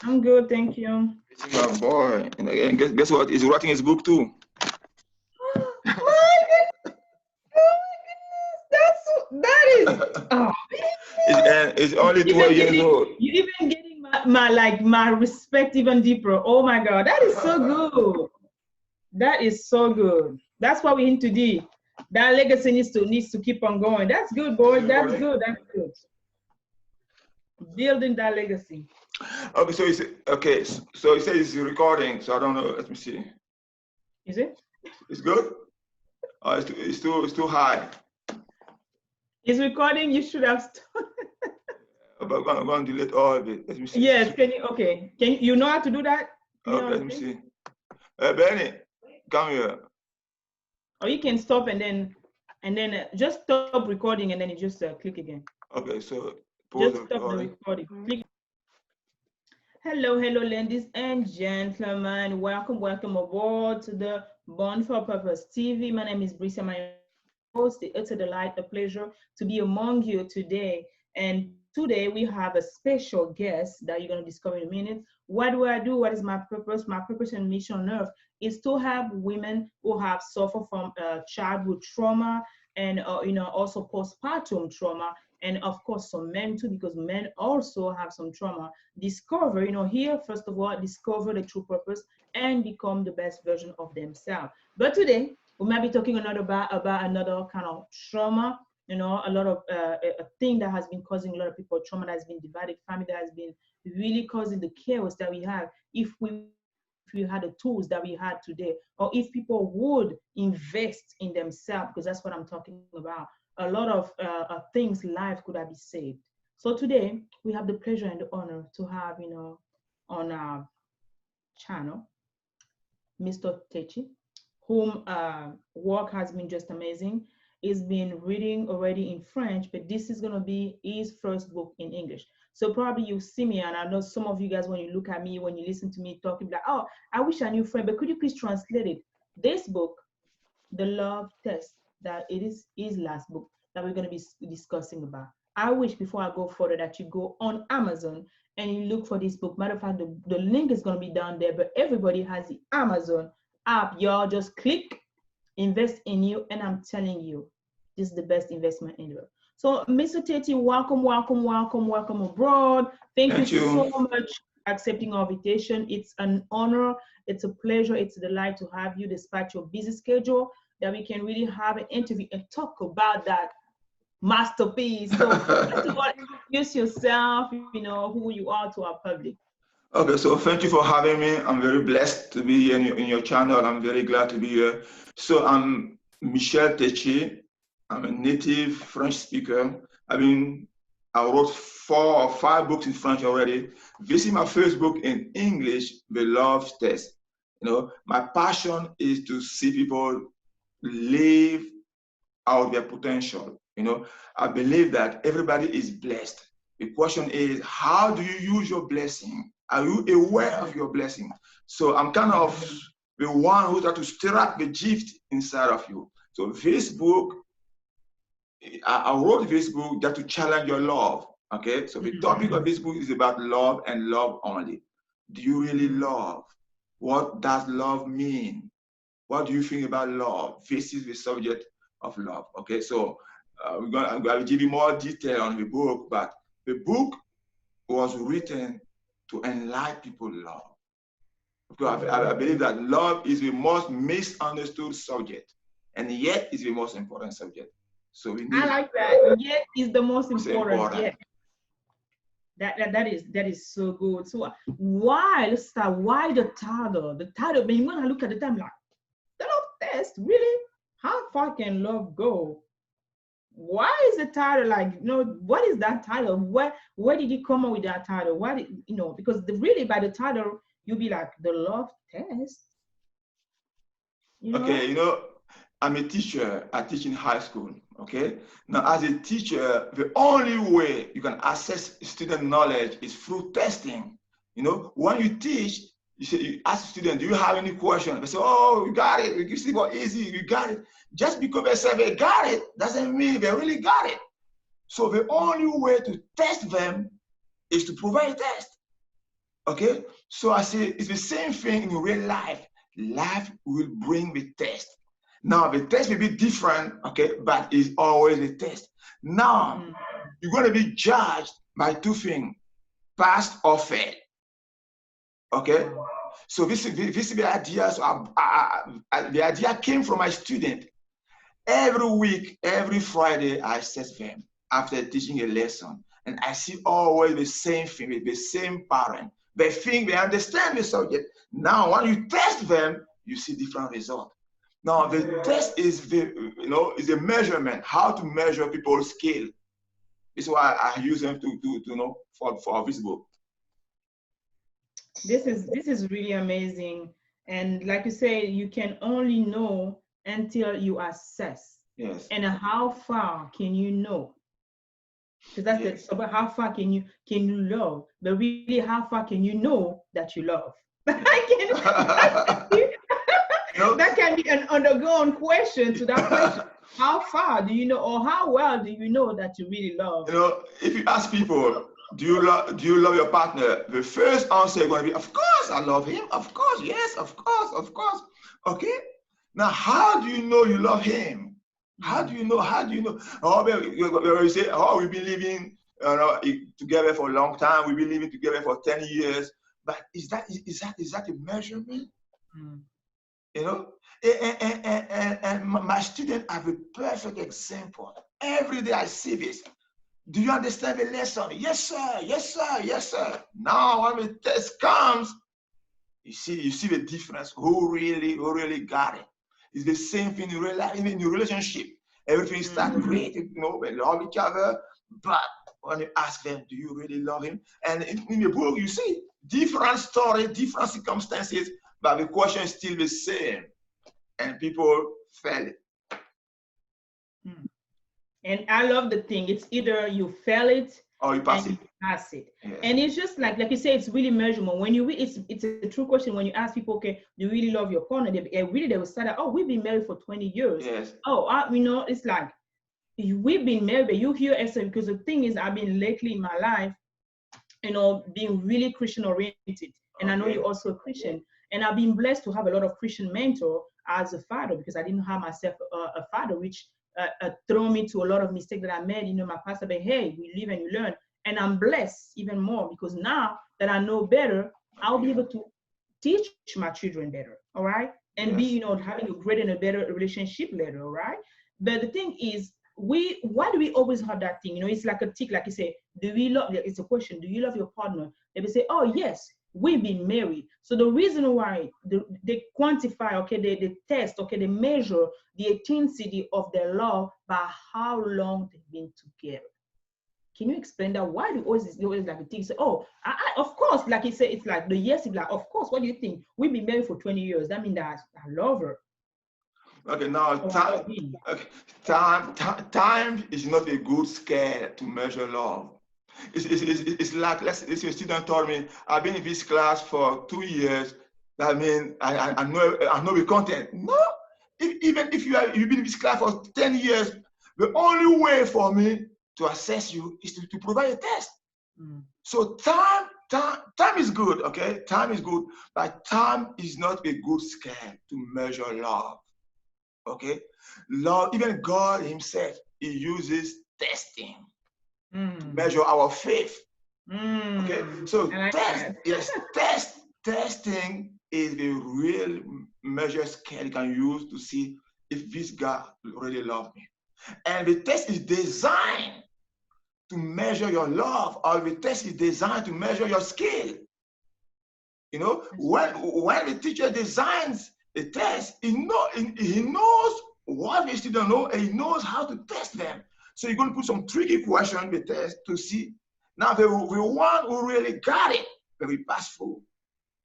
I'm good, thank you. Oh boy, and guess what? He's writing his book too. My goodness! Oh my goodness! That is oh. It's only You 12 even years getting old. you even getting my respect even deeper. Oh my God, that is so good. That is so good. That's what we need to do. That legacy needs to keep on going. That's good, boy. That's good. That's good. Building that legacy. Okay, so so he says he's recording. So I don't know. Let me see. Is it? It's good. Oh, it's too high. Is recording? You should have. But I'm going to delete all of it. Let me see. Yes. Can you? Okay. You know how to do that? Okay, let me see. Benny, come here. Or you can stop and then just stop recording and then you just click again. Okay, so pause Just the stop the recording. recording. Click. Hello, ladies and gentlemen. Welcome aboard to the Born for Purpose TV. My name is Bricia, my host. It's a delight, a pleasure to be among you today. And today we have a special guest that you're going to discover in a minute. What do I do? What is my purpose? My purpose and mission on earth is to have women who have suffered from childhood trauma and also postpartum trauma, and of course some men too, because men also have some trauma. Discover, here first of all, discover the true purpose and become the best version of themselves. But today we might be talking about another kind of trauma, a lot of a thing that has been causing a lot of people trauma, that has been divided family, that has been really causing the chaos that we have. If we had the tools that we had today, or if people would invest in themselves, because that's what I'm talking about, a lot of things life could have been saved. So today we have the pleasure and the honor to have, on our channel, Mr. Techi, whom work has been just amazing. He's been reading already in French, but this is going to be his first book in English. So probably you see me, and I know some of you guys, when you look at me, when you listen to me talking, like, oh, I wish I knew French, but could you please translate it? This book, The Love Test, that it is his last book that we're going to be discussing about. I wish before I go further that you go on Amazon and you look for this book. Matter of fact, the link is going to be down there, but everybody has the Amazon app. Y'all just click, invest in you, and I'm telling you, this is the best investment in the world. So, Mr. Teti, welcome abroad. Thank you Thank you. so much for accepting our invitation. It's an honor, it's a pleasure, it's a delight to have you despite your busy schedule, that we can really have an interview and talk about that masterpiece. So, first of all, introduce yourself, who you are to our public. Okay, so thank you for having me. I'm very blessed to be here in your channel. I'm very glad to be here. So I'm Michel Techi. I'm a native French speaker. I wrote 4 or 5 books in French already. This is my first book in English, The Love Test. My passion is to see people live out their potential. I believe that everybody is blessed. The question is, how do you use your blessing? Are you aware of your blessing? So I'm kind of the one who tries to stir up the gift inside of you. So this book, I wrote this book just to challenge your love. Okay, so the topic of this book is about love and love only. Do you really love? What does love mean? What do you think about love? This is the subject of love. Okay, so I'm going to give you more detail on the book, but the book was written to enlighten people love. Because I believe that love is the most misunderstood subject, and yet is the most important subject. So we need. I like that. Yet is the most important. Important. Yeah. That is so good. So let's start. Why the title? The title, when you want to look at the time, like, the love test, really? How far can love go? Why is the title like, what is that title? Where did you come up with that title? Why did, because really by the title, you'll be like, the love test. Okay, I'm a teacher. I teach in high school. Okay. Now, as a teacher, the only way you can assess student knowledge is through testing. When you teach, you ask students, do you have any questions? They say, oh, you got it. You see what easy, you got it. Just because they say they got it doesn't mean they really got it. So the only way to test them is to provide a test. Okay, so I say it's the same thing in real life. Life will bring the test. Now the test may be different, okay, but it's always a test. Now you're going to be judged by two things: passed or fail. Okay, so this is the idea. So the idea came from my student. Every week, every Friday, I test them after teaching a lesson, and I see always the same thing with the same parent. They think they understand the subject. Now, when you test them, you see different results. Now, the test is is a measurement, how to measure people's skill. This is why I use them to for visible. This is really amazing. And like you say, you can only know until you assess. Yes. And how far can you know? Because that's Yes. about how far can you love, but really how far can you know that you love? That can be an undergone question to that question. How far do you know, or how well do you know that you really love? If you ask people, do you love your partner? The first answer is going to be, of course, I love him. Of course, yes, of course, of course. Okay. Now, how do you know you love him? How do you know? How do you know? Oh, you say, oh, we've been living together for a long time. We've been living together for 10 years. But is that a measurement? And my students have a perfect example. Every day I see this. Do you understand the lesson? Yes, sir. Yes, sir. Yes, sir. Now, when the test comes, you see the difference. Who really got it? It's the same thing in real life, in your relationship. Everything starts great, they love each other. But when you ask them, do you really love him? And in the book, you see different stories, different circumstances, but the question is still the same. And people fail it. And I love the thing. It's either you fail it or you pass and it. You pass it. Yeah. And it's just like you say, it's really measurable. When you it's a true question when you ask people, okay, do you really love your partner? They will start out, oh, we've been married for 20 years. Yes. Oh, it's like we've been married, but you hear Esther, because the thing is, I've been lately in my life, being really Christian oriented. And I know you're also a Christian. And I've been blessed to have a lot of Christian mentor as a father, because I didn't have myself a father, which throw me to a lot of mistakes that I made. My pastor said, hey, we live and you learn. And I'm blessed even more, because now that I know better, I'll be able to teach my children better, all right? And be, having a great and a better relationship later, all right? But the thing is, why do we always have that thing? It's like a tick, like you say, do we love, it's a question, do you love your partner? They will say, oh, yes, we've been married. So the reason why they quantify, okay, they test, okay, they measure the intensity of their love by how long they've been together. Can you explain that? Why do always like the thing say, oh, I of course, like you say, it's like the yes, it's like, of course, what do you think? We've been married for 20 years. That means that I love her. Okay, now time is not a good scale to measure love. It's like, let's say a student told me, I've been in this class for 2 years. That means I know the content. No, even if you've been in this class for 10 years, the only way for me to assess you is to provide a test. So time is good, okay? Time is good, but time is not a good scale to measure love. Okay, Lord, even God Himself, He uses testing to measure our faith. Okay, so testing is the real measure scale you can use to see if this God really loves me. And the test is designed to measure your love, or the test is designed to measure your skill. When the teacher designs a test, he knows what the student know, and he knows how to test them. So you're going to put some tricky question in the test to see. Now the one who really got it, they will pass through,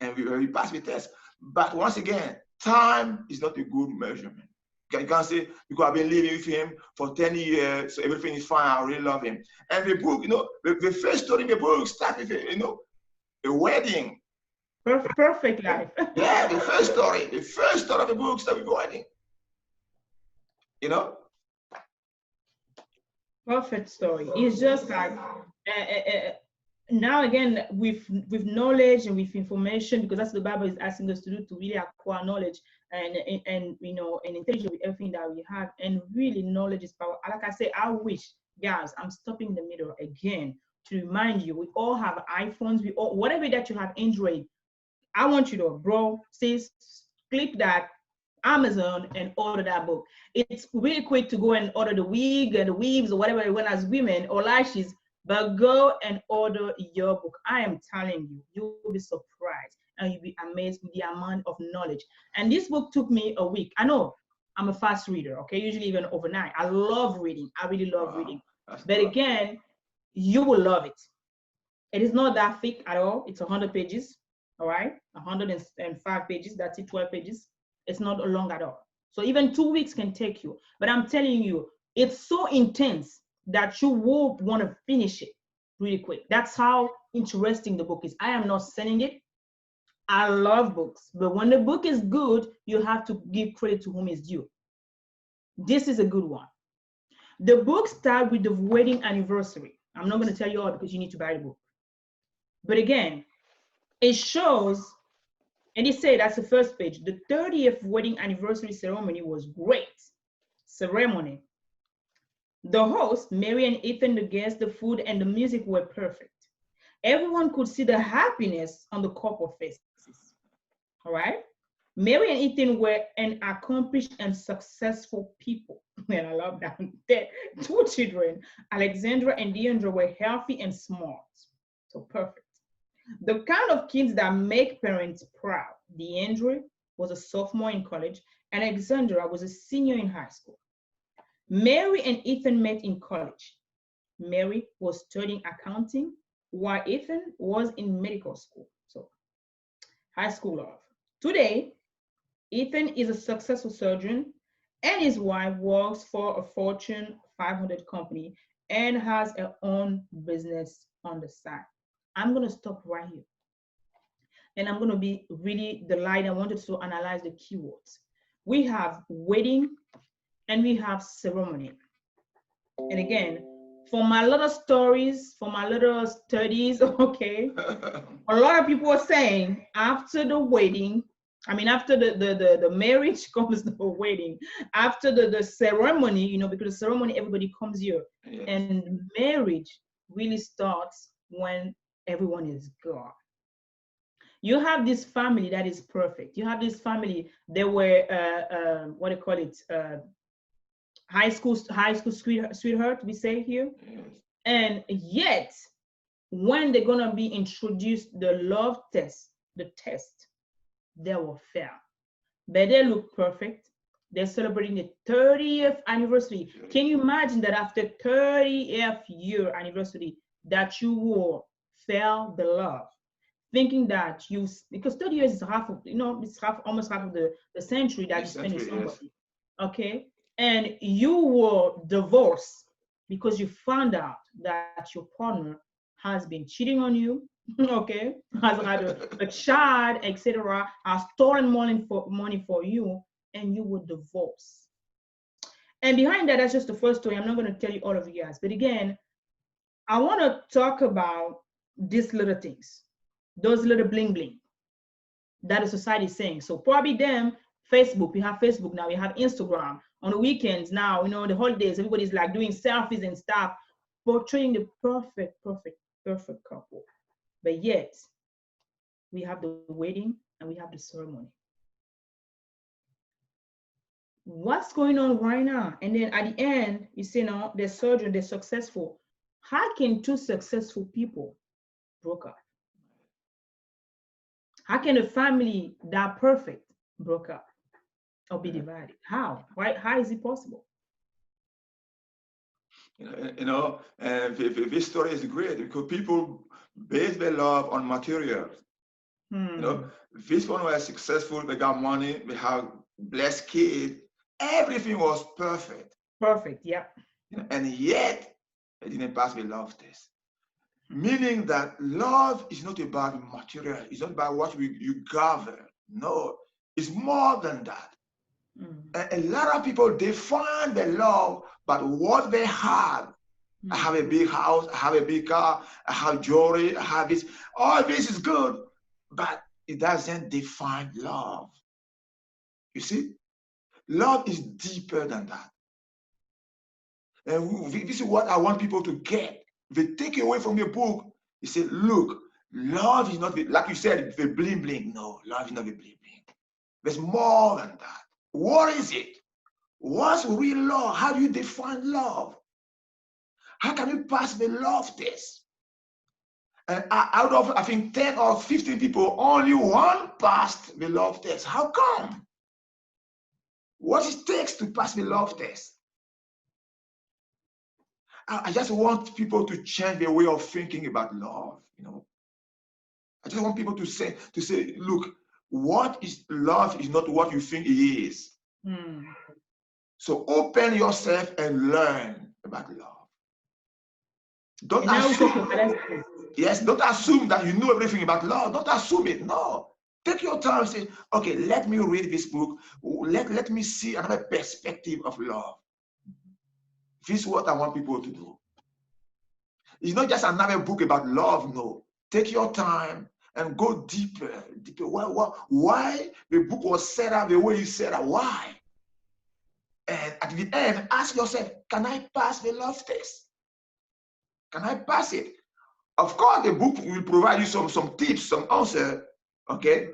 and we will pass the test. But once again, time is not a good measurement. You can't say, because I've been living with him for 10 years, so everything is fine, I really love him. And the book, the first story in the book starts with, a wedding. Perfect life. Yeah, the first story of the book starts with wedding. Perfect story. It's just like now again, with knowledge and with information, because that's what the Bible is asking us to do, to really acquire knowledge and you know, and intelligence with everything that we have. And really, knowledge is power. Like I say, I wish, guys, I'm stopping in the middle again to remind you, we all have iPhones, we all, whatever that you have, Android. I want you to, bro, sis, click that Amazon and order that book. It's really quick to go and order the wig and the weaves or whatever you want as women or lashes, but go and order your book. I am telling you, you will be surprised and you'll be amazed with the amount of knowledge. And this book took me a week. I know I'm a fast reader, okay, usually even overnight. I love reading. I really love reading. But again, you will love it. It is not that thick at all. It's 100 pages, all right? 105 pages, that's it, 12 pages. It's not long at all. So even 2 weeks can take you. But I'm telling you, it's so intense that you will want to finish it really quick. That's how interesting the book is. I am not selling it. I love books. But when the book is good, you have to give credit to whom is due. This is a good one. The book starts with the wedding anniversary. I'm not going to tell you all because you need to buy the book. But again, it shows, and they say that's the first page. The 30th wedding anniversary ceremony was great ceremony. The host, Mary and Ethan, the guests, the food, and the music were perfect. Everyone could see the happiness on the couple faces. All right? Mary and Ethan were an accomplished and successful people. And I love that. Their two children, Alexandra and Deandra, were healthy and smart. So perfect. The kind of kids that make parents proud. Deandra was a sophomore in college, and Alexandra was a senior in high school. Mary and Ethan met in college. Mary was studying accounting, while Ethan was in medical school. So, high school love. Today, Ethan is a successful surgeon, and his wife works for a Fortune 500 company and has her own business on the side. I'm going to stop right here. And I'm going to be really delighted. I wanted to analyze the keywords. We have wedding and we have ceremony. And again, for my little stories, for my little studies, okay, a lot of people are saying after the wedding, I mean, after the marriage comes the wedding. After the ceremony, you know, because the ceremony, everybody comes here. Yes. And marriage really starts when everyone is gone. You have this family that is perfect. You have this family, they were, what do you call it? High school sweetheart, we say here. Yes. And yet, when they're gonna be introduced the love test, the test, they will fail. But they look perfect. They're celebrating the 30th anniversary. Can you imagine that after 30th year anniversary that you will fail the love? Thinking that you, because 30 years is half of, you know, it's almost half of the century that you spend with somebody. Yes. Okay? And you will divorce because you found out that your partner has been cheating on you, okay, has had a child, etc., has stolen money for you, and you will divorce. And behind that, that's just the first story. I'm not going to tell you all of you guys. But again, I want to talk about these little things, those little bling bling that the society is saying. So probably them, Facebook, we have Facebook now, we have Instagram. On the weekends now, you know, the holidays, everybody's like doing selfies and stuff, portraying the perfect couple. But yet, we have the wedding and we have the ceremony. What's going on right now? And then at the end, you see, now they're surgeon, they're successful. How can two successful people broke up? How can a family that perfect broke up or be divided? How? Why? How is it possible? This story is great because people base their love on materials. You know, this one was successful, they got money, they have blessed kids, everything was perfect. Perfect, yeah. And yet, they didn't pass the love test. Meaning that love is not about material, it's not about what you gather. No, it's more than that. A lot of people define the love by what they have I have a big house, I have a big car, I have jewelry, I have this. All this is good, but it doesn't define love. You see, love is deeper than that. And this is what I want people to get. If they take away from the book, you say, look, love is not, like you said, the bling bling. No, love is not the bling bling. There's more than that. What is it? What's real love? How do you define love? How can you pass the love test? And out of, I think, 10 or 15 people, only one passed the love test. How come? What it takes to pass the love test? I just want people to change their way of thinking about love. I just want people to say, look, what is love is not what you think it is. So open yourself and learn about love. Don't assume that you know everything about love. Don't assume it. No. Take your time and say, okay, let me read this book. Let me see another perspective of love. This is what I want people to do. It's not just another book about love, no. Take your time and go deeper. Why the book was set up the way you set up? Why? And at the end, ask yourself, can I pass the love test? Can I pass it? Of course, the book will provide you some tips, some answers, okay?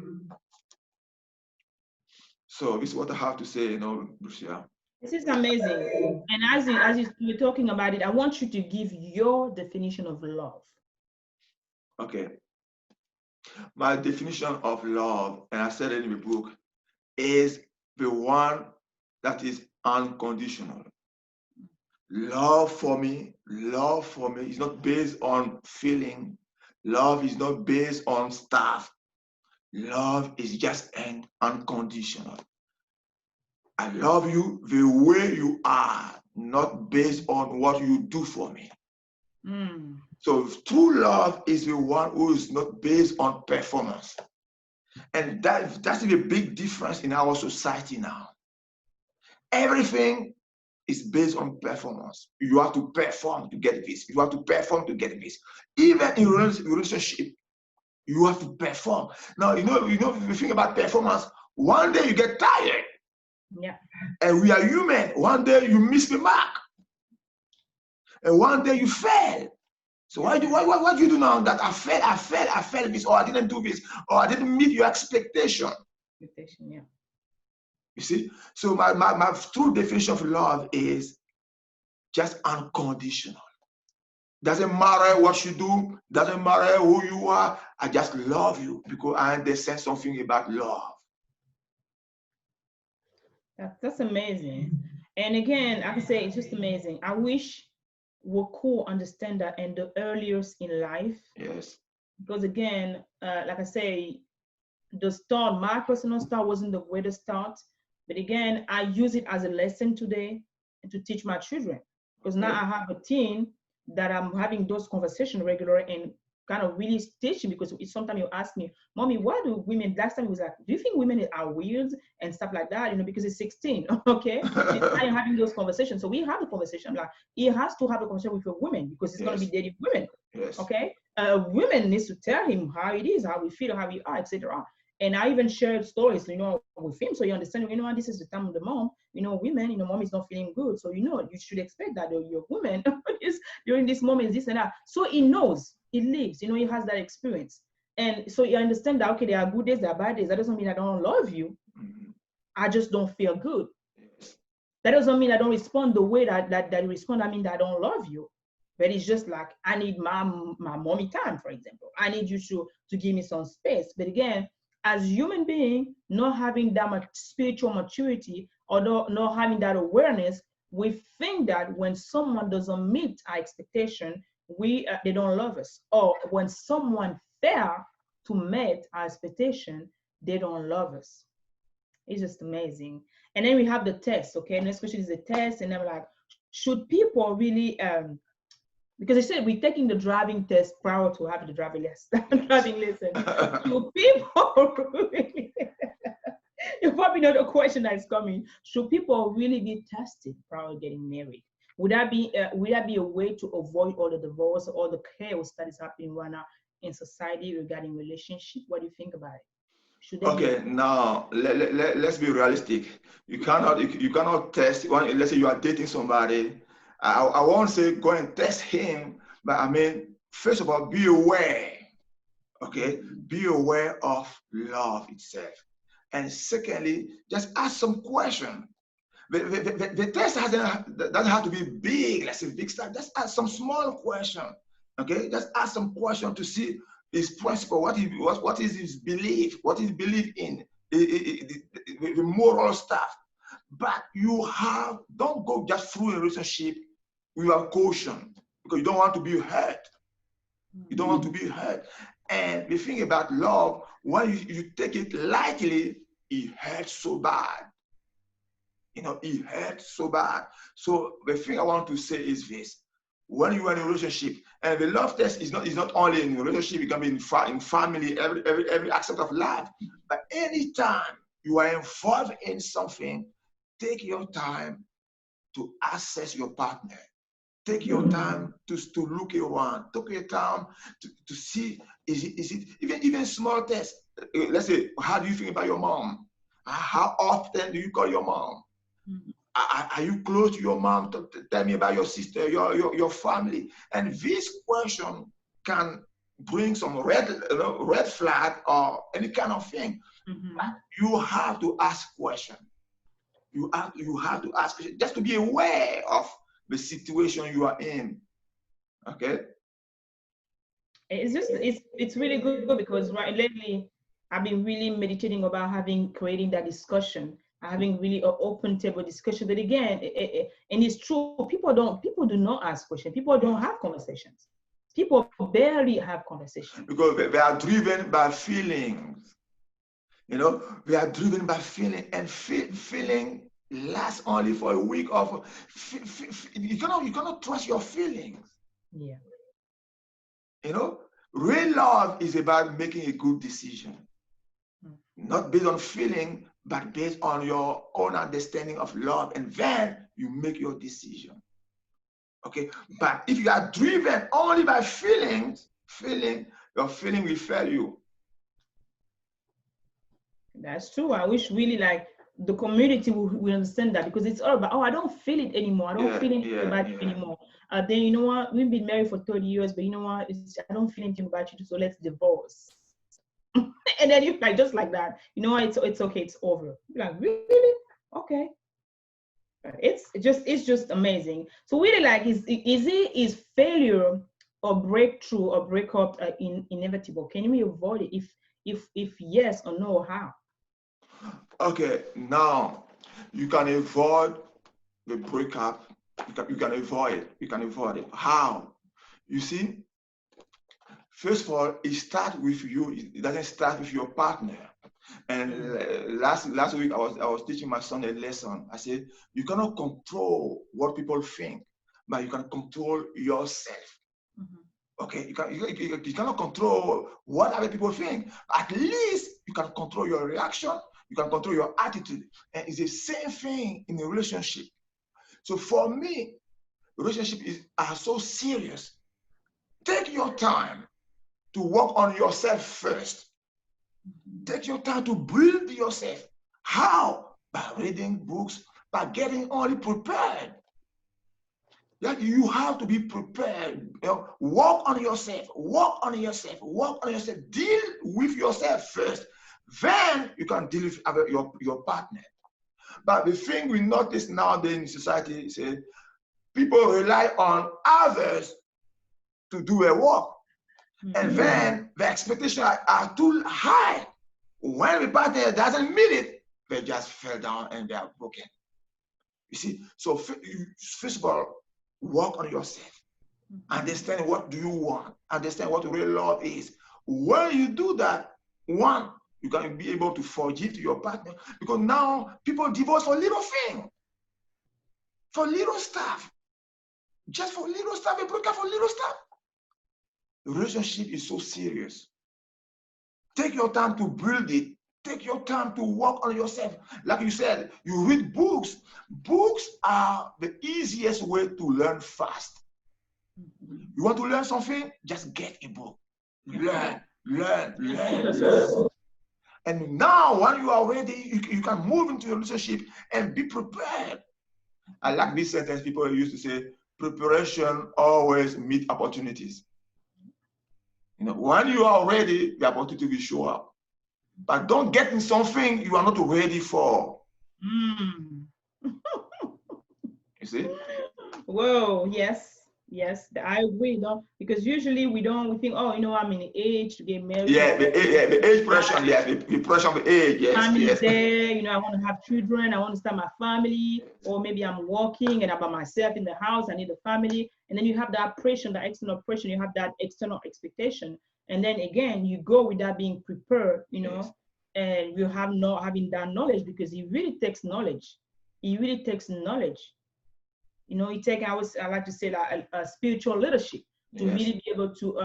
So this is what I have to say, Bricia. This is amazing. And as you're talking about it, I want you to give your definition of love. Okay. My definition of love, and I said it in the book, is the one that is unconditional. Love for me is not based on feeling. Love is not based on stuff. Love is just unconditional. I love you the way you are, not based on what you do for me. So true love is the one who is not based on performance. And that's a big difference in our society now. Everything is based on performance. You have to perform to get this. You have to perform to get this. Even in relationship, you have to perform. Now, if you think about performance, one day you get tired. Yeah. And we are human. One day you miss the mark. And one day you fail. So what do you do now that I failed this, or I didn't do this, or I didn't meet your expectation? Yeah. You see? So my true definition of love is just unconditional. Doesn't matter what you do, doesn't matter who you are, I just love you because I understand something about love. That's amazing. And again, I can say it's just amazing. I wish we could understand that in the earliest in life. Yes. Because again, like I say, the start, my personal start wasn't the greatest start. But again, I use it as a lesson today to teach my children. Because now I have a teen that I'm having those conversations regular and kind of really teaching, because sometimes you ask me, Mommy, why do women, last time he was like, do you think women are weird and stuff like that? Because it's 16, okay? And I'm having those conversations. So we have the conversation. Like, he has to have a conversation with a woman because he's going to be dating women, okay? Women needs to tell him how it is, how we feel, how we are, etc. And I even shared stories, with him, so you understand, this is the time of the mom, women, mom is not feeling good. So, you should expect that your woman is during this moment, this and that. So he knows, he lives, he has that experience. And so you understand that, okay, there are good days, there are bad days. That doesn't mean I don't love you. I just don't feel good. That doesn't mean I don't respond the way that you respond. I mean that I don't love you. But it's just like, I need my mommy time, for example. I need you to give me some space. But again, as human being, not having that much spiritual maturity or not having that awareness, we think that when someone doesn't meet our expectation, they don't love us. Or when someone fails to meet our expectation, they don't love us. It's just amazing. And then we have the test, okay? Next question is the test, and then we're like, should people really because I said we're taking the driving test prior to having the driving lesson. Should people really, you probably know the question that is coming. Should people really be tested prior to getting married? would that be a way to avoid all the divorce, all the chaos that is happening right now in society regarding relationship? What do you think about it? Should there be a Okay, now let's be realistic. You cannot test one. Let's say you are dating somebody. I won't say go and test him, but I mean, first of all, be aware. Okay, be aware of love itself, and secondly, just ask some question. The test doesn't have to be big. Let's say big stuff. Just ask some small question. Okay, just ask some question to see his principle, what is his belief, what he believe in, the moral stuff. But don't go just through a relationship without caution, because you don't want to be hurt. You don't want to be hurt. And the thing about love, when you take it lightly, it hurts so bad. You know, it hurts so bad. So the thing I want to say is this: when you are in a relationship, and the love test is not only in a relationship, it can be in family, every aspect of life. But anytime you are involved in something, take your time to assess your partner. Take your time to look around. Take your time to see, is it even small test. Let's say, how do you think about your mom? How often do you call your mom? Are you close to your mom? Tell me about your sister, your family. And this question can bring some red flag or any kind of thing. You have to ask questions. You have to ask questions just to be aware of the situation you are in. Okay. It's really good because right lately I've been really meditating about creating that discussion, having really an open table discussion. But again, and it's true, people do not ask questions. People don't have conversations. People barely have conversations because they are driven by feelings. You know, we are driven by feeling, and feeling lasts only for a week. You cannot trust your feelings. Yeah. You know, real love is about making a good decision, not based on feeling, but based on your own understanding of love, and then you make your decision. Okay, but if you are driven only by feelings, your feeling will fail you. That's true. I wish really like the community will understand that, because it's all about, oh, I don't feel it anymore. I don't feel anything about you anymore. Then you know what? We've been married for 30 years, but you know what? I don't feel anything about you, so let's divorce. And then you like just like that, you know what? It's okay. It's over. You're like, really? Okay. It's just amazing. So really, like, is failure or breakthrough or breakup inevitable? Can we avoid it? If yes or no, how? Okay, now you can avoid the breakup. You can avoid it. You can avoid it. How? You see, first of all, it starts with you. It doesn't start with your partner. And last week I was teaching my son a lesson. I said, you cannot control what people think, but you can control yourself. Okay, you cannot control what other people think. At least you can control your reaction. You can control your attitude. And it's the same thing in a relationship. So for me, relationships are so serious. Take your time to work on yourself first. Take your time to build yourself. How? By reading books, by getting only prepared. That you have to be prepared. You know, work on yourself, work on yourself, work on yourself. Deal with yourself first. Then you can deal with your partner. But the thing we notice nowadays in society is people rely on others to do a work. And then the expectations are too high. When the partner doesn't meet it, they just fell down and they are broken. You see, so first of all, work on yourself. Understand what do you want. Understand what real love is. When you do that, one, you can be able to forgive your partner, because now people divorce for little things, for little stuff. Just for little stuff, they break up for little stuff. The relationship is so serious. Take your time to build it. take your time to work on yourself. Like you said, you read books. Books are the easiest way to learn fast. You want to learn something? Just get a book. Learn, learn, learn, learn. And now, when you are ready, you can move into a relationship and be prepared. I like this sentence people used to say, preparation always meet opportunities. You know, when you are ready, the opportunity will show up. But don't get in something you are not ready for. You see? Whoa, yes, yes, I agree, though, because usually we think, oh, I'm in the age to get married. Yeah, the age pressure, yeah, the pressure of the age, yes, family yes. there, I want to have children, I want to start my family, or maybe I'm working and I'm by myself in the house, I need a family. And then you have that pressure, that external pressure, you have that external expectation. And then again, you go without being prepared, Yes. and you have not having that knowledge, because it really takes knowledge. It really takes knowledge. I like to say like a spiritual leadership to Yes. really be able to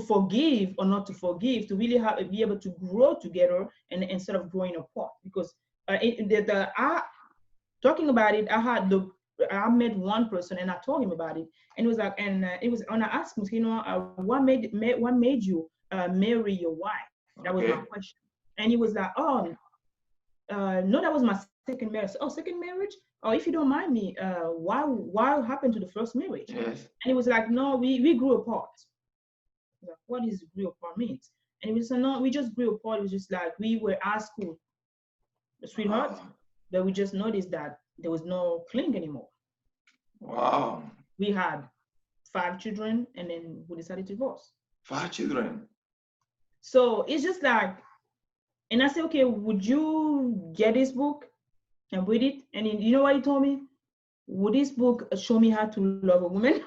forgive or not to forgive, to really be able to grow together and instead of growing apart. Because talking about it, I met one person and I told him about it, and it was like, and it was, when I asked him, what made you marry your wife? That was my question, and he was like, oh, no, that was my second marriage. Oh, second marriage? Oh, if you don't mind me, why happened to the first marriage? Yes. And he was like, no, we grew apart. Like, what is grew apart means? And he was like, no, we just grew apart. It was just like we were at school, sweetheart, but we just noticed that there was no cling anymore. Wow. We had 5 children, and then we decided to divorce. 5 children. So it's just like, and I said, okay, would you get this book and read it? And you know what he told me? Would this book show me how to love a woman?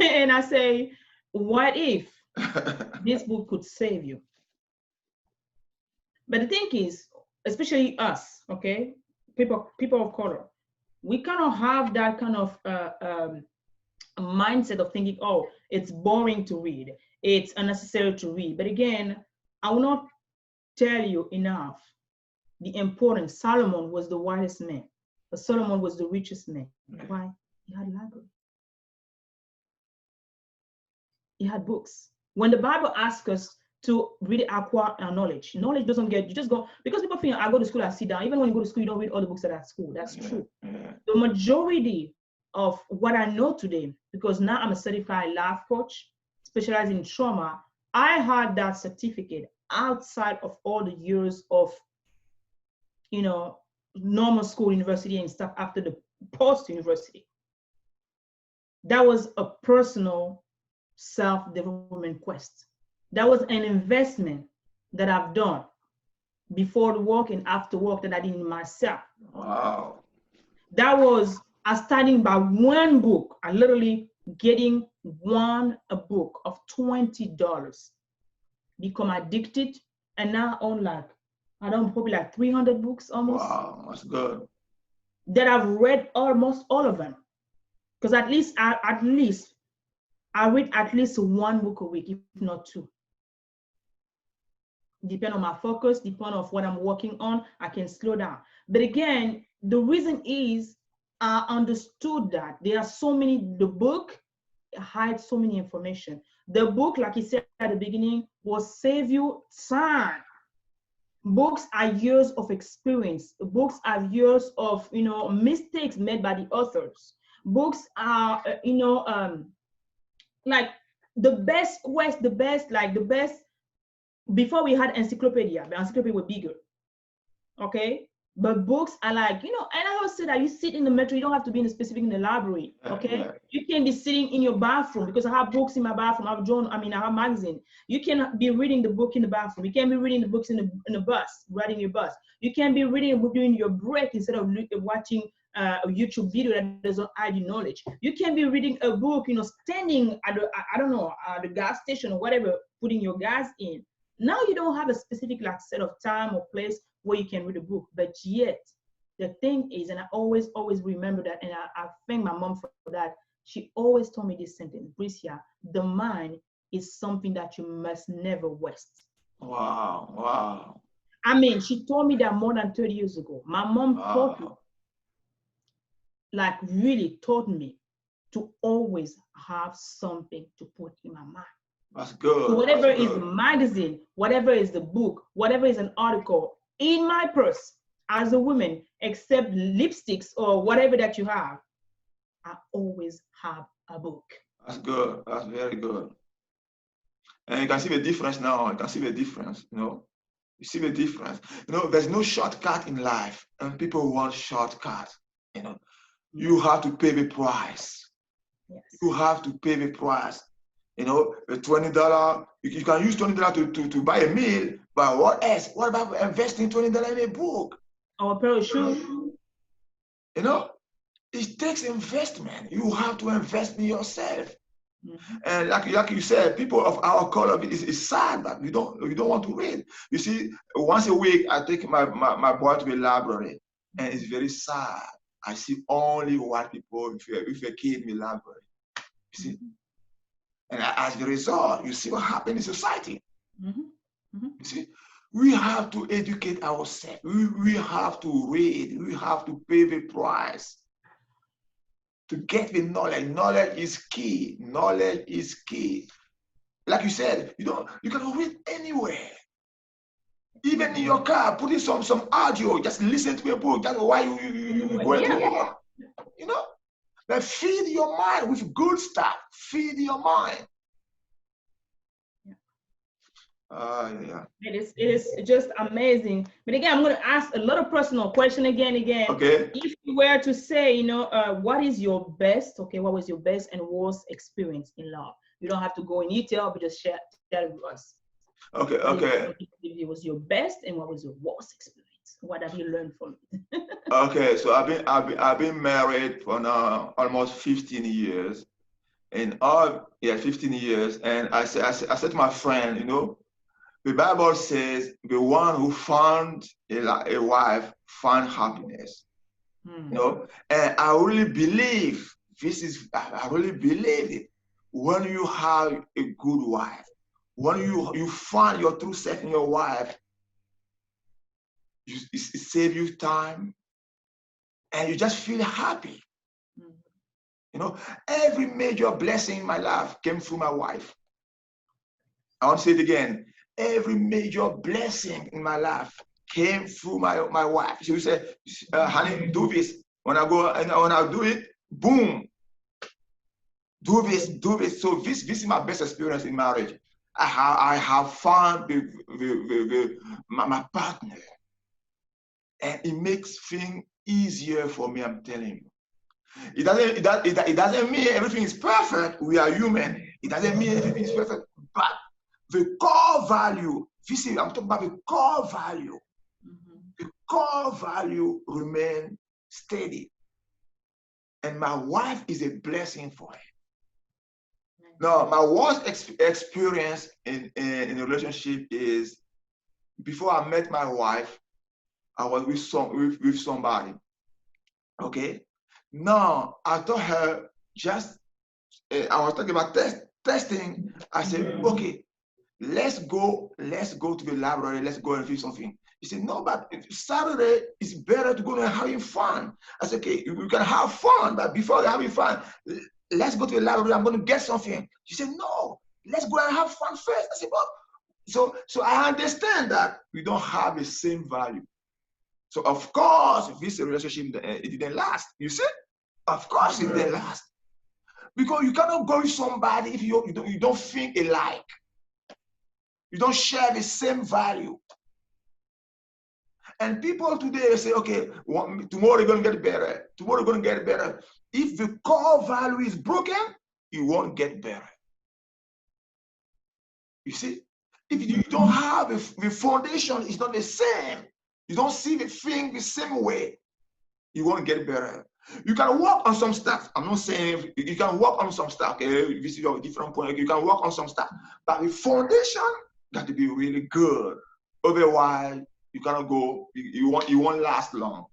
And I say, what if this book could save you? But the thing is, especially us, okay, people of color, we cannot have that kind of mindset of thinking, oh, it's boring to read, it's unnecessary to read. But again, I will not tell you enough the importance. Solomon was the wisest man, but Solomon was the richest man. Why? He had a library. He had books. When the Bible asks us to really acquire our knowledge, knowledge doesn't get, you just go, because people think I go to school, I sit down. Even when you go to school, you don't read all the books that are at school. That's true. The majority of what I know today, because now I'm a certified life coach, specializing in trauma, I had that certificate outside of all the years of, normal school, university and stuff after the post-university. That was a personal self-development quest. That was an investment that I've done before the work and after work that I did in myself. Wow. That was starting by one book. I literally getting a book of $20, become addicted, and now own probably like 300 books almost. Wow, that's good. That I've read almost all of them, because I read at least one book a week, if not 2. Depend on my focus, depend on what I'm working on, I can slow down. But again, the reason is I understood that there are the book hides so many information. The book, like you said at the beginning, will save you time. Books are years of experience. Books are years of, mistakes made by the authors. Books are, like the best before we had encyclopedia. The encyclopedia were bigger, okay, but books are like, and I always say that you sit in the metro, you don't have to be in the library, okay. You can be sitting in your bathroom, because I have books in my bathroom. I have magazine. You can be reading the book in the bathroom. You can be reading the books in the bus, riding your bus. You can be reading a book during your break instead of watching a YouTube video that doesn't add you knowledge. You can be reading a book, standing at the gas station or whatever, putting your gas in. Now you don't have a specific set of time or place where you can read a book, but yet the thing is, and I always remember that, and I thank my mom for that. She always told me this sentence: Bricia, the mind is something that you must never waste. Wow, wow. I mean, she told me that more than 30 years ago. My mom taught me, Wow. like really taught me to always have something to put in my mind. That's So good. That's whatever is the good. magazine, whatever is the book, whatever is an article in my purse as a woman, except lipsticks or whatever that you have, I always have a book. That's good. That's very good. And you can see the difference now. You can see the difference, you know. You see the difference. You know, there's no shortcut in life, and people want shortcuts. You know, you have to pay the price. Yes. You have to pay the price. You know, the $20, you can use $20 to buy a meal, but what else? What about investing $20 in a book? Or a pair of shoes. You know, it takes investment. You have to invest in yourself. Mm-hmm. And like you said, people of our color, it's sad that we don't want to read. You see, once a week I take my boy to the library, and it's very sad. I see only white people with a kid in the library. You see, and as a result, you see what happened in society. Mm-hmm. Mm-hmm. You see, we have to educate ourselves. We have to read. We have to pay the price to get the knowledge. Knowledge is key. Knowledge is key. Like you said, you can read anywhere. Even in your car, put in some audio, just listen to a book. That's why you going to work. You know? Then feed your mind with good stuff. Feed your mind. Yeah. It is just amazing. But again, I'm going to ask a lot of personal question again. Okay. If you were to say, what is your best, okay, what was your best and worst experience in love? You don't have to go in detail, but just share it with us. Okay. It was your best and what was your worst experience? What have you learned from it? Okay, so I've been married for now almost 15 years. And 15 years. And I said to my friend, the Bible says the one who found a wife found happiness. And I really believe I really believe it. When you have a good wife, when you find your true self in your wife, it saves you time, and you just feel happy. Every major blessing in my life came through my wife. I want to say it again. Every major blessing in my life came through my wife. She would say, honey, do this. When I go and when I do it, boom. Do this. So this is my best experience in marriage. I have found my partner. And it makes things easier for me, I'm telling you. It doesn't mean everything is perfect. We are human. It doesn't mean everything is perfect. But the core value, I'm talking about the core value. The core value remain steady. And my wife is a blessing for it. Now, my worst experience in a relationship is before I met my wife, I was with somebody. Okay? Now, I told her I was talking about testing. I said, okay, let's go to the library, let's go and do something. He said, no, but Saturday is better to go and having fun. I said, okay, we can have fun, but before having fun, let's go to the library, I'm going to get something. She said, no, let's go and have fun first. I said, well, so I understand that we don't have the same value. So of course, this relationship, it didn't last. You see? Of course it didn't last. Because you cannot go with somebody if you don't think alike. You don't share the same value. And people today say, okay, tomorrow you're going to get better. Tomorrow you're going to get better. If the core value is broken, you won't get better. You see? If you don't have the foundation, it's not the same. You don't see the thing the same way, you won't get better. You can work on some stuff. I'm not saying you can work on some stuff. Okay, this is your different point. You can work on some stuff, but the foundation got to be really good. Otherwise, you cannot go. You won't last long.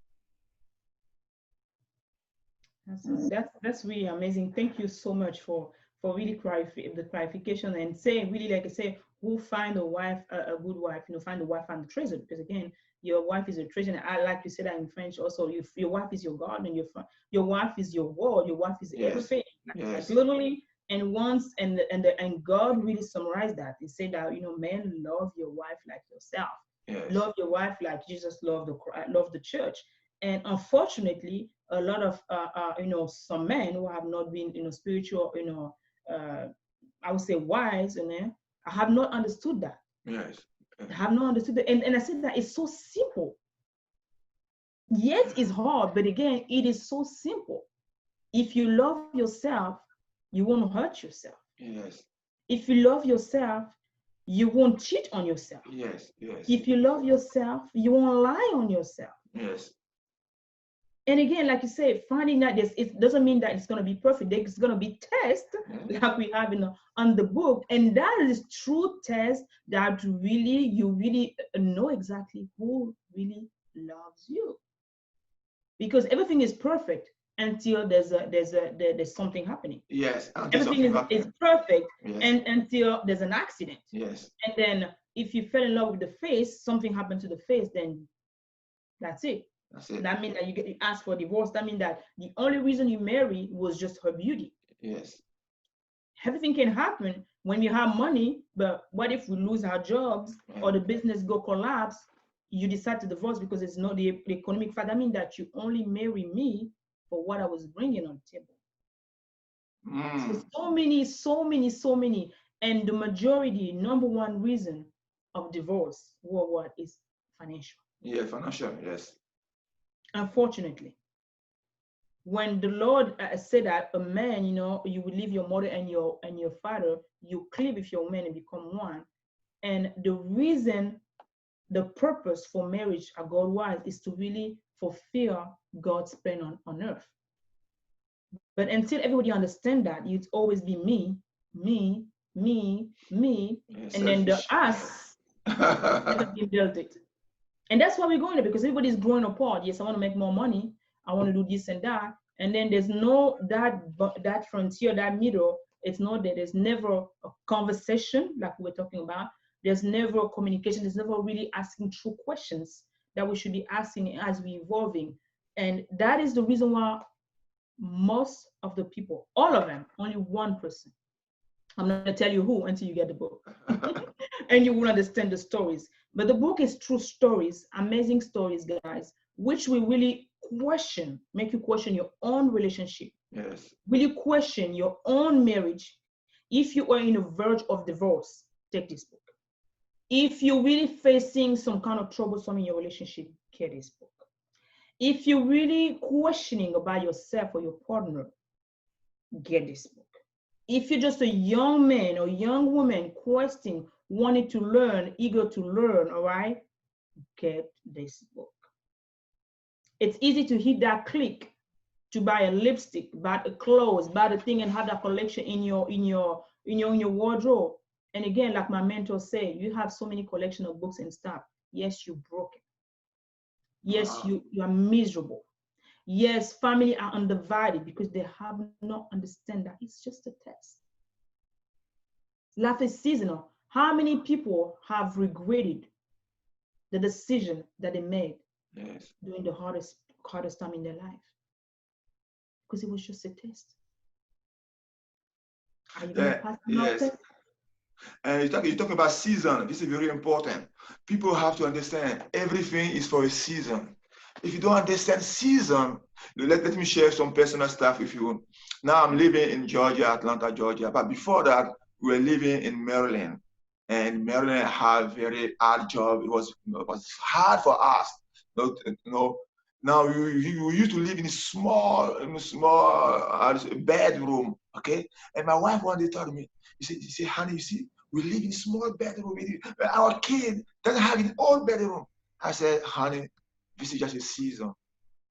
That's really amazing. Thank you so much for for really the clarification and say really like I say, who find a wife, a good wife, find a wife and the treasure, because again, your wife is a treasure. And I like to say that in French also. Your wife is your garden. Your wife is your world. Your wife is everything. Like literally. And once and God really summarized that. He said that men, love your wife like yourself. Love your wife like Jesus loved the church. And unfortunately, a lot of some men who have not been spiritual, I would say wise, I have not understood that. I have not understood that. And I said that it's so simple. Yes, it's hard, but again, it is so simple. If you love yourself, you won't hurt yourself. If you love yourself, you won't cheat on yourself. If you love yourself, you won't lie on yourself. And again, like you say, finding that it doesn't mean that it's going to be perfect. It's going to be tests like we have on the book. And that is true test that you really know exactly who really loves you. Because everything is perfect until there's something happening. Everything is perfect and until there's an accident. And then if you fell in love with the face, something happened to the face, then that's it. That means that you ask for divorce. That means that the only reason you marry was just her beauty. Everything can happen when you have money, but what if we lose our jobs or the business go collapse? You decide to divorce because it's not the economic fact. That means that you only marry me for what I was bringing on the table. So many. And the majority, number one reason of divorce worldwide is financial. Financial, yes. Unfortunately, when the Lord said that a man, you will leave your mother and your father, you cleave with your man and become one. And the reason, the purpose for marriage at God wise is to really fulfill God's plan on earth. But until everybody understand that, you'd always be me, and then the us never been built it. And that's why we're going there, because everybody's growing apart. Yes, I want to make more money. I want to do this and that. And then there's no that frontier, that middle. It's not there. There's never a conversation like we're talking about. There's never communication. There's never really asking true questions that we should be asking as we're evolving. And that is the reason why most of the people, all of them, only one person. I'm not going to tell you who until you get the book. And you will understand the stories. But the book is true stories, amazing stories, guys, which will really make you question your own relationship. Really question your own marriage. If you are in the verge of divorce, take this book. If you're really facing some kind of troublesome in your relationship, get this book. If you're really questioning about yourself or your partner, get this book. If you're just a young man or young woman questioning, wanting to learn, eager to learn, all right, get this book. It's easy to hit that click to buy a lipstick, buy a clothes, buy the thing and have that collection in your wardrobe. And again, like my mentor said, you have so many collection of books and stuff. Yes, you're broken. Yes, you are miserable. Yes, family are undivided because they have not understand that it's just a test. Life is seasonal. How many people have regretted the decision that they made during the hardest time in their life? Because it was just a test. Are you going to pass the test? And you talk about season. This is very important. People have to understand everything is for a season. If you don't understand season, let me share some personal stuff with you. Now I'm living in Georgia, Atlanta, Georgia. But before that, we were living in Maryland. And Maryland had a very hard job. It was hard for us. Now we used to live in a small bedroom, okay? And my wife one day told me, she said, honey, you see, we live in a small bedroom. Our kid doesn't have his own bedroom. I said, honey, this is just a season.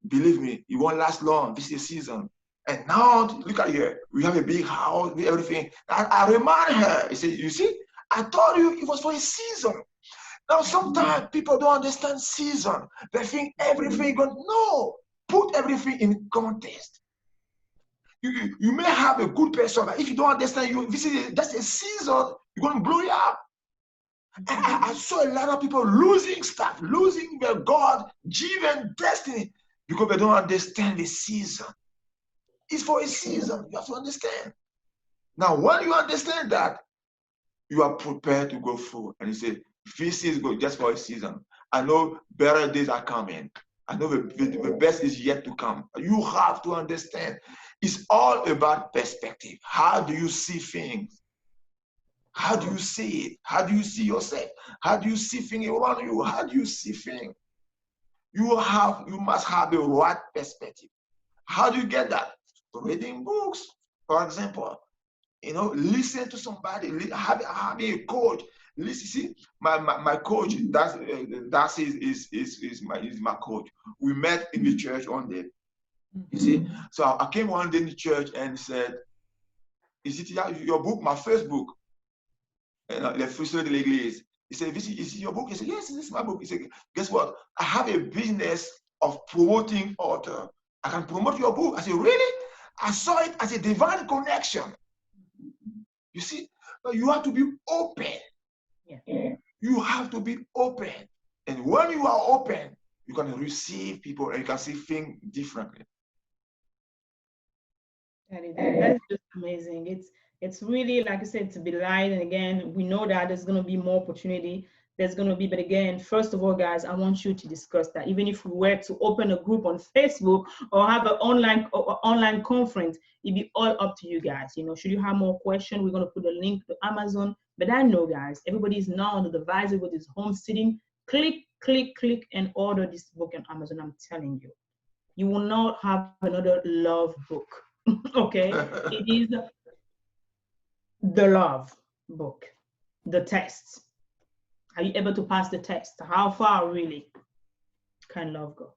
Believe me, it won't last long. This is a season. And now, look at here. We have a big house, everything. I remind her, I say, you see, I told you it was for a season. Now, sometimes people don't understand season. They think everything, no, put everything in context. You may have a good person, but if you don't understand, that's a season, you're going to blow you up. I saw a lot of people losing stuff, losing their God-given destiny because they don't understand the season. It's for a season. You have to understand. Now, when you understand that, you are prepared to go through. And you say, this is good just for a season. I know better days are coming. I know the best is yet to come. You have to understand. It's all about perspective. How do you see things? How do you see it? How do you see yourself? How do you see things around you? How do you see things? You must have the right perspective. How do you get that? Reading books, for example. Listen to somebody, having a coach. Listen, see, my coach, that's is my coach. We met in the church one day. You see, so I came one day in the church and he said, "Is it your book? My first book, Les Frustrés de l'Église." He said, "Is it your book?" He said, "Yes, this is my book." He said, "Guess what? I have a business of promoting author. I can promote your book." I said, "Really?" I saw it as a divine connection. You see, but you have to be open. Yeah. You have to be open. And when you are open, you can receive people and you can see things differently. That's just amazing. It's really, like I said, to be light. And again, we know that there's going to be more opportunity. There's going to be, but again, first of all, guys, I want you to discuss that. Even if we were to open a group on Facebook or have an online conference, it'd be all up to you guys. Should you have more questions, we're going to put a link to Amazon. But I know, guys, everybody is now on the device with his home sitting. Click, and order this book on Amazon. I'm telling you, you will not have another love book. Okay, it is the love book, the test. Are you able to pass the test? How far really can love go?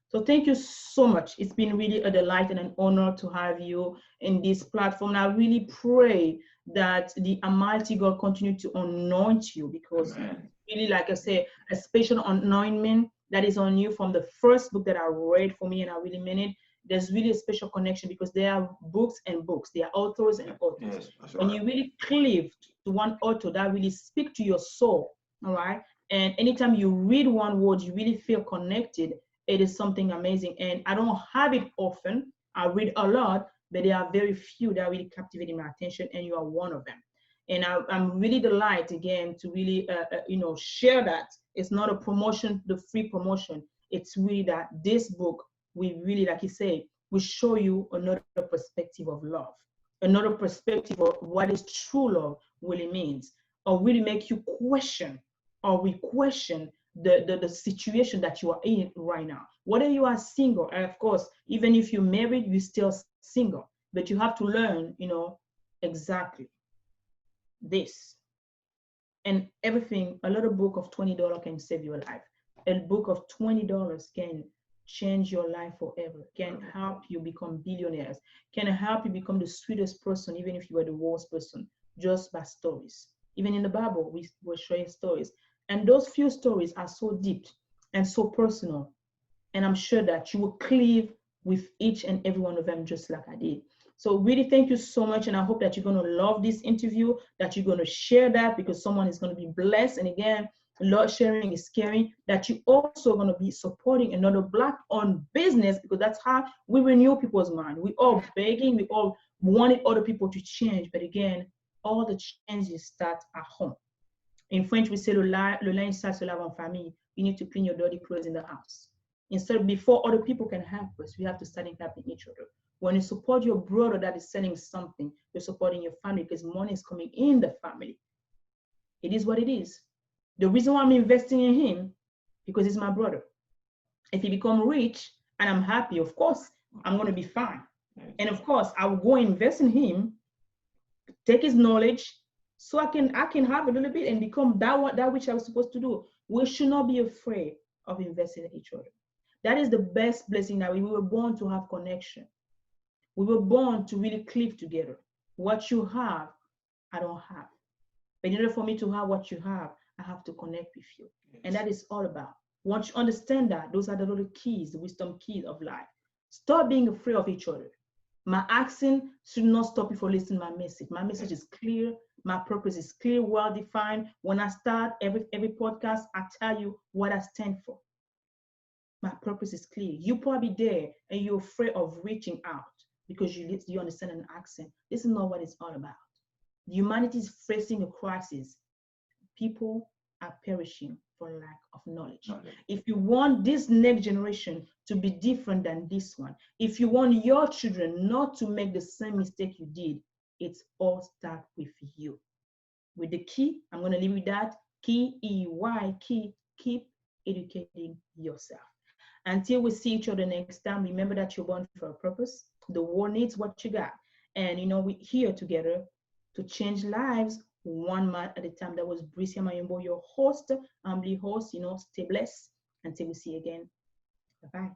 So thank you so much. It's been really a delight and an honor to have you in this platform. And I really pray that the Almighty God continue to anoint you, because really, like I say, a special anointment that is on you from the first book that I read for me, and I really meant it. There's really a special connection because there are books and books. There are authors and authors. Yes, when you really cleave to one author, that really speaks to your soul, all right? And anytime you read one word, you really feel connected. It is something amazing. And I don't have it often. I read a lot, but there are very few that really captivating my attention, and you are one of them. And I'm really delighted again to really, share that. It's not a promotion, the free promotion. It's really that this book, we really, like you say, we show you another perspective of love, another perspective of what is true love really means, or really make you question, or we question the situation that you are in right now. Whether you are single, and of course, even if you're married, you're still single, but you have to learn, exactly this. And everything, a little book of $20 can save your life. A book of $20 can change your life forever, can help you become billionaires, can help you become the sweetest person, even if you are the worst person, just by stories. Even in the Bible, we were showing stories. And those few stories are so deep and so personal. And I'm sure that you will cleave with each and every one of them, just like I did. So really, thank you so much. And I hope that you're going to love this interview, that you're going to share that, because someone is going to be blessed. And again, Lord, sharing is caring, that you also going to be supporting another Black-owned business, because that's how we renew people's mind. We all begging, we all wanted other people to change. But again, all the changes start at home. In French, we say le linge sale se lave en famille. You need to clean your dirty clothes in the house. Instead, before other people can help us, we have to start helping each other. When you support your brother that is selling something, you're supporting your family, because money is coming in the family. It is what it is. The reason why I'm investing in him, because he's my brother. If he becomes rich and I'm happy, of course, I'm going to be fine. And of course, I will go invest in him, take his knowledge, so I can have a little bit and become that which I was supposed to do. We should not be afraid of investing in each other. That is the best blessing, that we were born to have connection. We were born to really cleave together. What you have, I don't have. But in order for me to have what you have, I have to connect with you. Yes. And that is all about. Once you understand that, those are the little keys, the wisdom keys of life. Stop being afraid of each other. My accent should not stop you from listening to my message. My message is clear. My purpose is clear, well defined. When I start every podcast, I tell you what I stand for. My purpose is clear. You probably there and you're afraid of reaching out because you understand an accent. This is not what it's all about. Humanity is facing a crisis. People are perishing for lack of knowledge. If you want this next generation to be different than this one, if you want your children not to make the same mistake you did, it's all start with you. With the key, I'm going to leave with that key, EY, key, keep educating yourself. Until we see each other next time, remember that you're born for a purpose. The world needs what you got. And, we're here together to change lives one man at a time. That was Bricia Mayombo, your host, humbly host. Stay blessed. Until we see you again. Bye-bye.